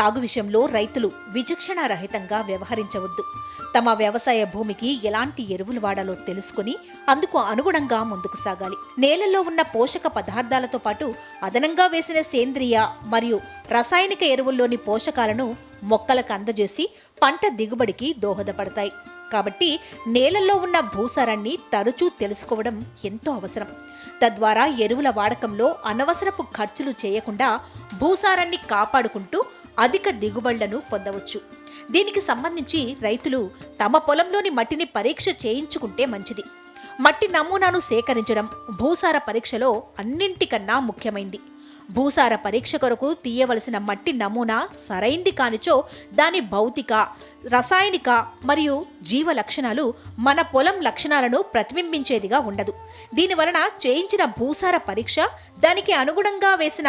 సాగు విషయంలో రైతులు విచక్షణారహితంగా వ్యవహరించవద్దు. తమ వ్యవసాయ భూమికి ఎలాంటి ఎరువులు వాడాలో తెలుసుకుని అందుకు అనుగుణంగా ముందుకు సాగాలి. నేలల్లో ఉన్న పోషక పదార్థాలతో పాటు అదనంగా వేసిన సేంద్రియ మరియు రసాయనిక ఎరువుల్లోని పోషకాలను మొక్కలకు అందజేసి పంట దిగుబడికి దోహదపడతాయి. కాబట్టి నేలల్లో ఉన్న భూసారాన్ని తరచూ తెలుసుకోవడం ఎంతో అవసరం. తద్వారా ఎరువుల వాడకంలో అనవసరపు ఖర్చులు చేయకుండా భూసారాన్ని కాపాడుకుంటూ అధిక దిగుబడులను పొందవచ్చు. దీనికి సంబంధించి రైతులు తమ పొలంలోని మట్టిని పరీక్ష చేయించుకుంటే మంచిది. మట్టి నమూనాను సేకరించడం భూసార పరీక్షలో అన్నింటికన్నా ముఖ్యమైంది. భూసార పరీక్ష కొరకు తీయవలసిన మట్టి నమూనా సరైంది కానిచో దాని భౌతిక, రసాయనిక మరియు జీవ లక్షణాలు మన పొలం లక్షణాలను ప్రతిబింబించేదిగా ఉండదు. దీనివలన చేయించిన భూసార పరీక్ష, దానికి అనుగుణంగా వేసిన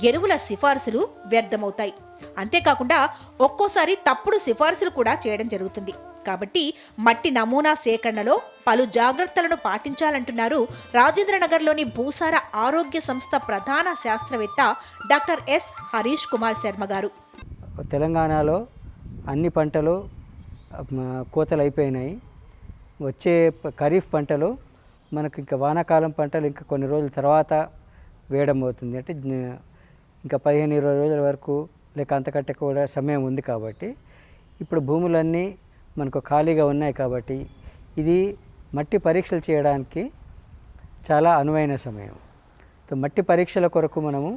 ఎరువుల సిఫార్సులు వ్యర్థమవుతాయి. అంతేకాకుండా ఒక్కోసారి తప్పుడు సిఫార్సులు కూడా చేయడం జరుగుతుంది. కాబట్టి మట్టి నమూనా సేకరణలో పలు జాగ్రత్తలను పాటించాలంటున్నారు రాజేంద్రనగర్లోని భూసార ఆరోగ్య సంస్థ ప్రధాన శాస్త్రవేత్త డాక్టర్ ఎస్ హరీష్ కుమార్ శర్మ గారు. తెలంగాణలో అన్ని పంటలు కోతలు అయిపోయినాయి. వచ్చే ఖరీఫ్ పంటలు మనకు ఇంకా వానాకాలం పంటలు ఇంకా కొన్ని రోజుల తర్వాత వేయడం అవుతుంది. అంటే ఇంకా 15-20 రోజుల వరకు లేక అంతకంటే కూడా సమయం ఉంది. కాబట్టి ఇప్పుడు భూములన్నీ మనకు ఖాళీగా ఉన్నాయి. కాబట్టి ఇది మట్టి పరీక్షలు చేయడానికి చాలా అనువైన సమయం. మట్టి పరీక్షల కొరకు మనము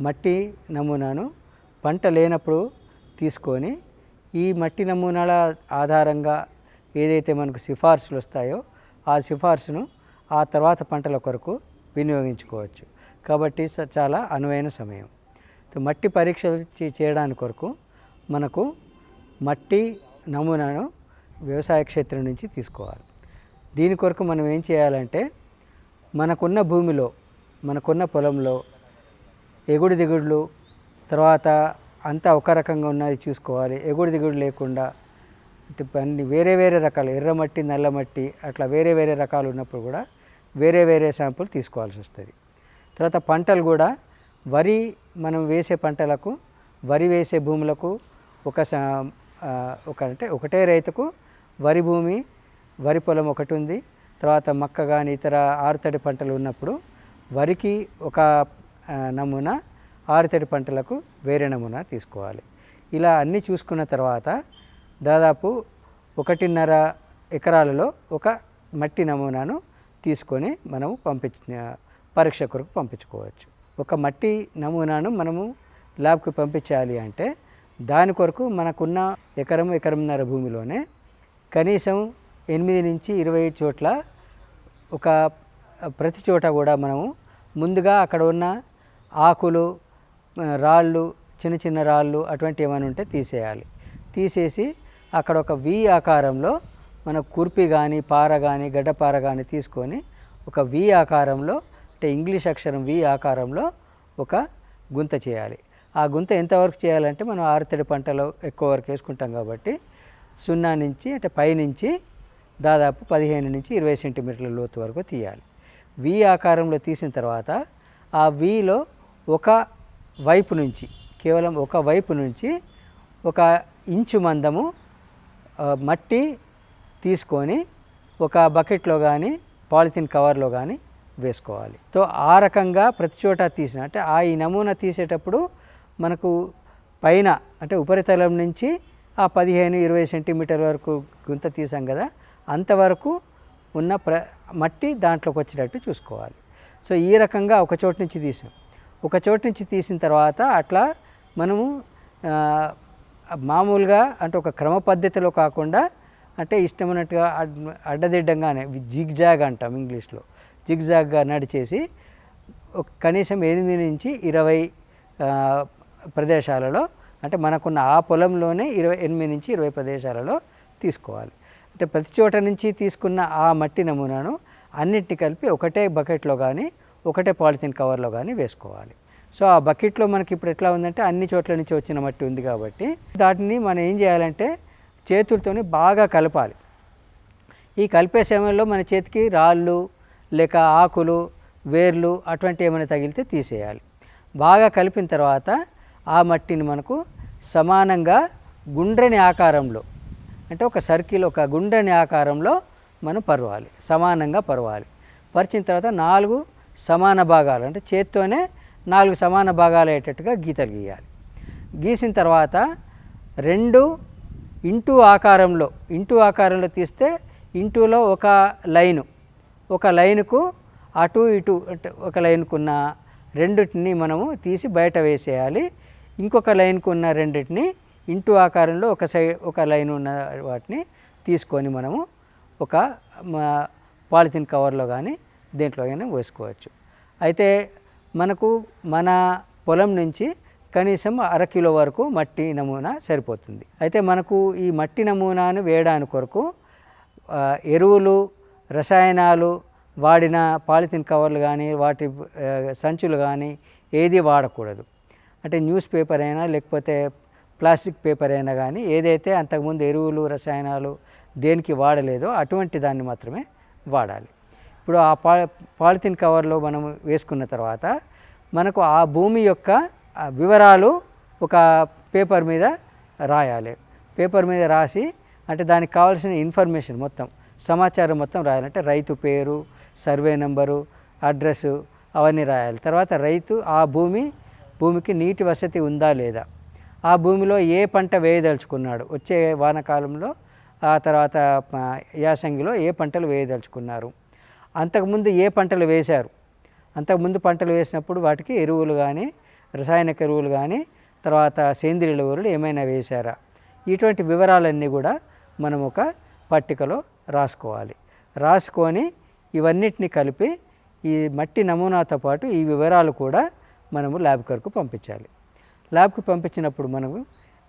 మట్టి నమూనాను పంట లేనప్పుడు తీసుకొని ఈ మట్టి నమూనాల ఆధారంగా ఏదైతే మనకు సిఫార్సులు వస్తాయో ఆ సిఫార్సును ఆ తర్వాత పంటల కొరకు వినియోగించుకోవచ్చు. కాబట్టి చాలా అనువైన సమయం. మట్టి పరీక్షలు చేయడానికి కొరకు మనకు మట్టి నమూనాను వ్యవసాయ క్షేత్రం నుంచి తీసుకోవాలి. దీని కొరకు మనం ఏం చేయాలంటే మనకున్న భూమిలో, మనకున్న పొలంలో ఎగుడు దిగుడులు, తర్వాత అంతా ఒక రకంగా ఉన్నది చూసుకోవాలి. ఎగుడు దిగుడు లేకుండా అన్ని వేరే వేరే రకాలు, ఎర్రమట్టి, నల్లమట్టి అట్లా వేరే వేరే రకాలు ఉన్నప్పుడు కూడా వేరే వేరే శాంపుల్ తీసుకోవాల్సి వస్తుంది. తర్వాత పంటలు కూడా వరి మనం వేసే పంటలకు, వరి వేసే భూములకు అంటే ఒకటే రైతుకు వరి భూమి, వరి పొలం ఒకటి ఉంది. తర్వాత మక్క కానీ ఇతర ఆరుతడి పంటలు ఉన్నప్పుడు వరికి ఒక నమూనా, ఆరుతడి పంటలకు వేరే నమూనా తీసుకోవాలి. ఇలా అన్నీ చూసుకున్న తర్వాత దాదాపు 1.5 ఎకరాలలో ఒక మట్టి నమూనాను తీసుకొని మనము పరీక్ష కొరకు పంపించుకోవచ్చు. ఒక మట్టి నమూనాను మనము ల్యాబ్కి పంపించాలి అంటే దాని కొరకు మనకున్న ఎకరంన్నర భూమిలోనే కనీసం 8 నుంచి 20 చోట్ల ప్రతి చోట కూడా మనము ముందుగా అక్కడ ఉన్న ఆకులు, రాళ్ళు, చిన్న చిన్న రాళ్ళు అటువంటి ఏమైనా ఉంటే తీసేయాలి. తీసేసి అక్కడ ఒక వి ఆకారంలో మన కుర్పి కానీ, పార కానీ, గడ్డపార కానీ తీసుకొని ఒక వి ఆకారంలో, అంటే ఇంగ్లీష్ అక్షరం వి ఆకారంలో ఒక గుంత చేయాలి. ఆ గుంత ఎంతవరకు చేయాలంటే మనం ఆరుతడి పంటలో ఎక్కువ వరకు వేసుకుంటాం కాబట్టి 0 నుంచి అంటే పైనుంచి దాదాపు 15 నుంచి 20 సెంటీమీటర్ల లోతు వరకు తీయాలి. వి ఆకారంలో తీసిన తర్వాత ఆ విలో ఒక వైపు నుంచి, కేవలం ఒక వైపు నుంచి 1 ఇంచు మందము మట్టి తీసుకొని ఒక బకెట్లో కానీ పాలిథిన్ కవర్లో కానీ వేసుకోవాలి. సో ఆ రకంగా ప్రతి చోట తీసిన అంటే ఈ నమూనా తీసేటప్పుడు మనకు పైన అంటే ఉపరితలం నుంచి ఆ 15-20 సెంటీమీటర్ వరకు గుంత తీసాం కదా, అంతవరకు ఉన్న మట్టి దాంట్లోకి వచ్చేటట్టు చూసుకోవాలి. సో ఈ రకంగా ఒక చోటు నుంచి తీసాం. ఒక చోటు నుంచి తీసిన తర్వాత అట్లా మనము మామూలుగా అంటే ఒక క్రమ పద్ధతిలో కాకుండా అంటే ఇష్టమైనట్టుగా అడ్డదిడ్డంగానే జిగ్జాగ్ అంటాం ఇంగ్లీష్లో, జిగ్జాగ్గా నడిచేసి కనీసం 8 నుంచి 20 ప్రదేశాలలో అంటే మనకున్న ఆ పొలంలోనే 8 నుంచి 20 ప్రదేశాలలో తీసుకోవాలి. అంటే ప్రతి చోట నుంచి తీసుకున్న ఆ మట్టి నమూనాను అన్నిటిని కలిపి ఒకటే బకెట్లో కానీ ఒకటే పాలిథిన్ కవర్లో కానీ వేసుకోవాలి. సో ఆ బకెట్లో మనకి ఇప్పుడు ఎట్లా ఉందంటే అన్ని చోట్ల నుంచి వచ్చిన మట్టి ఉంది కాబట్టి దాటిని మనం ఏం చేయాలంటే చేతులతోని బాగా కలపాలి. ఈ కలిపే సమయంలో మన చేతికి రాళ్ళు లేక ఆకులు, వేర్లు అటువంటి ఏమైనా తగిలితే తీసేయాలి. బాగా కలిపిన తర్వాత ఆ మట్టిని మనకు సమానంగా గుండ్రని ఆకారంలో, అంటే ఒక సర్కిల్, ఒక గుండ్రని ఆకారంలో మనం పరవాలి, సమానంగా పరవాలి. పరిచిన తర్వాత 4 సమాన భాగాలు, అంటే చేత్తోనే 4 సమాన భాగాలు అయ్యేటట్టుగా గీతలు గీయాలి. గీసిన తర్వాత 2 ఇంటూ ఆకారంలో తీస్తే ఇంటూలో ఒక లైనుకు అటు ఇటు, అంటే ఒక లైన్కున్న రెండిటిని మనము తీసి బయట వేసేయాలి. ఇంకొక లైన్కు ఉన్న రెండింటిని ఇంటూ ఆకారంలో ఒక లైన్ ఉన్న వాటిని తీసుకొని మనము ఒక పాలిథిన్ కవర్లో కానీ దేంట్లో కానీ వేసుకోవచ్చు. అయితే మనకు మన పొలం నుంచి కనీసం 1/2 కిలో వరకు మట్టి నమూనా సరిపోతుంది. అయితే మనకు ఈ మట్టి నమూనాను వేయడానికి కొరకు ఎరువులు, రసాయనాలు వాడిన పాలిథిన్ కవర్లు కానీ వాటి సంచులు కానీ ఏది వాడకూడదు. అంటే న్యూస్ పేపర్ అయినా లేకపోతే ప్లాస్టిక్ పేపర్ అయినా కానీ ఏదైతే అంతకుముందు ఎరువులు, రసాయనాలు దేనికి వాడలేదో అటువంటి దాన్ని మాత్రమే వాడాలి. ఇప్పుడు ఆ పాలిథిన్ కవర్లో మనం వేసుకున్న తర్వాత మనకు ఆ భూమి యొక్క వివరాలు ఒక పేపర్ మీద రాయాలి. పేపర్ మీద రాసి, అంటే దానికి కావాల్సిన ఇన్ఫర్మేషన్ మొత్తం, సమాచారం మొత్తం రాయాలంటే రైతు పేరు, సర్వే నెంబరు, అడ్రస్సు అవన్నీ రాయాలి. తర్వాత రైతు ఆ భూమికి నీటి వసతి ఉందా లేదా, ఆ భూమిలో ఏ పంట వేయదలుచుకున్నాడు, వచ్చే వానాకాలంలో ఆ తర్వాత యాసంగిలో ఏ పంటలు వేయదలుచుకున్నారు, అంతకుముందు ఏ పంటలు వేశారు, అంతకుముందు పంటలు వేసినప్పుడు వాటికి ఎరువులు కానీ రసాయనిక ఎరువులు కానీ తర్వాత సేంద్రియ ఎరువులు ఏమైనా వేశారా, ఇటువంటి వివరాలన్నీ కూడా మనం ఒక పట్టికలో రాసుకోవాలి. రాసుకొని ఇవన్నిటిని కలిపి ఈ మట్టి నమూనాతో పాటు ఈ వివరాలు కూడా మనము ల్యాబ్ కొరకు పంపించాలి. ల్యాబ్కి పంపించినప్పుడు మనము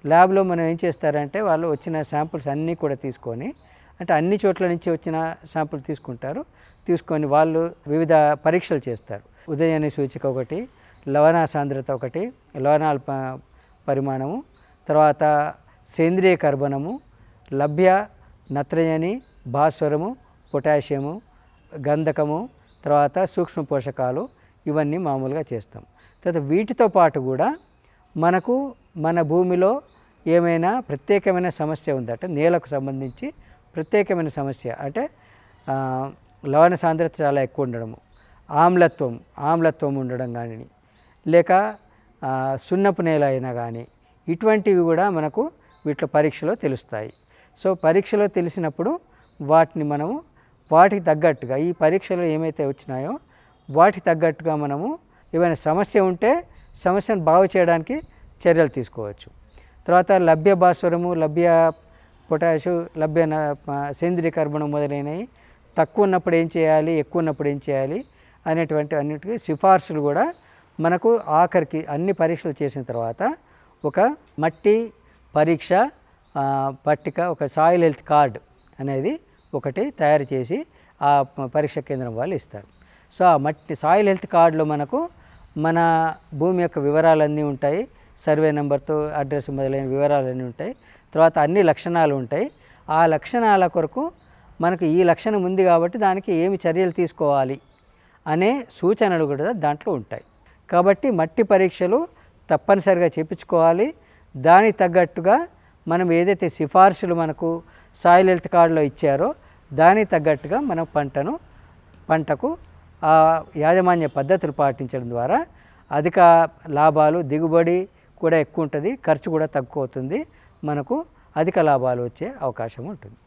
ల్యాబ్లో మనం ఏం చేస్తారంటే వాళ్ళు వచ్చిన శాంపుల్స్ అన్నీ కూడా తీసుకొని, అంటే అన్ని చోట్ల నుంచి వచ్చిన శాంపుల్ తీసుకొని వాళ్ళు వివిధ పరీక్షలు చేస్తారు. ఉదయాన్య సూచిక ఒకటి, లవణ సాంద్రత ఒకటి, లవణాల పరిమాణము, తర్వాత సేంద్రియ కర్బనము, లభ్య నత్రజని, భాస్వరము, పొటాషియము, గంధకము, తర్వాత సూక్ష్మ పోషకాలు, ఇవన్నీ మామూలుగా చేస్తాం. తర్వాత వీటితో పాటు కూడా మనకు మన భూమిలో ఏమైనా ప్రత్యేకమైన సమస్య ఉందంటే నేలకు సంబంధించి ప్రత్యేకమైన సమస్య, అంటే లవణ సాంద్రత చాలా ఎక్కువ ఉండడము, ఆమ్లత్వం ఉండడం కానీ, లేక సున్నపు నేల అయినా కానీ, ఇటువంటివి కూడా మనకు వీటిలో పరీక్షలో తెలుస్తాయి. సో పరీక్షలో తెలిసినప్పుడు వాటిని మనము వాటికి తగ్గట్టుగా, ఈ పరీక్షలు ఏమైతే వచ్చినాయో వాటికి తగ్గట్టుగా మనము ఏమైనా సమస్య ఉంటే సమస్యను బాగు చేయడానికి చర్యలు తీసుకోవచ్చు. తర్వాత లభ్య భాస్వరము, లభ్య పొటాషు, లభ్య సేంద్రియ కర్బనం మొదలైనవి తక్కువ ఉన్నప్పుడు ఏం చేయాలి, ఎక్కువ ఉన్నప్పుడు ఏం చేయాలి అన్నిటికీ సిఫార్సులు కూడా మనకు ఆఖరికి అన్ని పరీక్షలు చేసిన తర్వాత ఒక మట్టి పరీక్ష పట్టిక, ఒక సాయిల్ హెల్త్ కార్డ్ అనేది ఒకటి తయారు చేసి ఆ పరీక్ష కేంద్రం వాళ్ళు ఇస్తారు. సో ఆ సాయిల్ హెల్త్ కార్డులో మనకు మన భూమి యొక్క వివరాలన్నీ ఉంటాయి, సర్వే నెంబర్తో అడ్రస్ మొదలైన వివరాలన్నీ ఉంటాయి. తర్వాత అన్ని లక్షణాలు ఉంటాయి. ఆ లక్షణాల కొరకు మనకు ఈ లక్షణం ఉంది కాబట్టి దానికి ఏమి చర్యలు తీసుకోవాలి అనే సూచనలు కూడా దాంట్లో ఉంటాయి. కాబట్టి మట్టి పరీక్షలు తప్పనిసరిగా చేయించుకోవాలి. దానికి తగ్గట్టుగా మనం ఏదైతే సిఫార్సులు మనకు సాయిల్ హెల్త్ కార్డులో ఇచ్చారో దానికి తగ్గట్టుగా మనం పంటకు ఆ యాజమాన్య పద్ధతులు పాటించడం ద్వారా అధిక లాభాలు, దిగుబడి కూడా ఎక్కువ ఉంటుంది, ఖర్చు కూడా తక్కువ అవుతుంది, మనకు అధిక లాభాలు వచ్చే అవకాశం ఉంటుంది.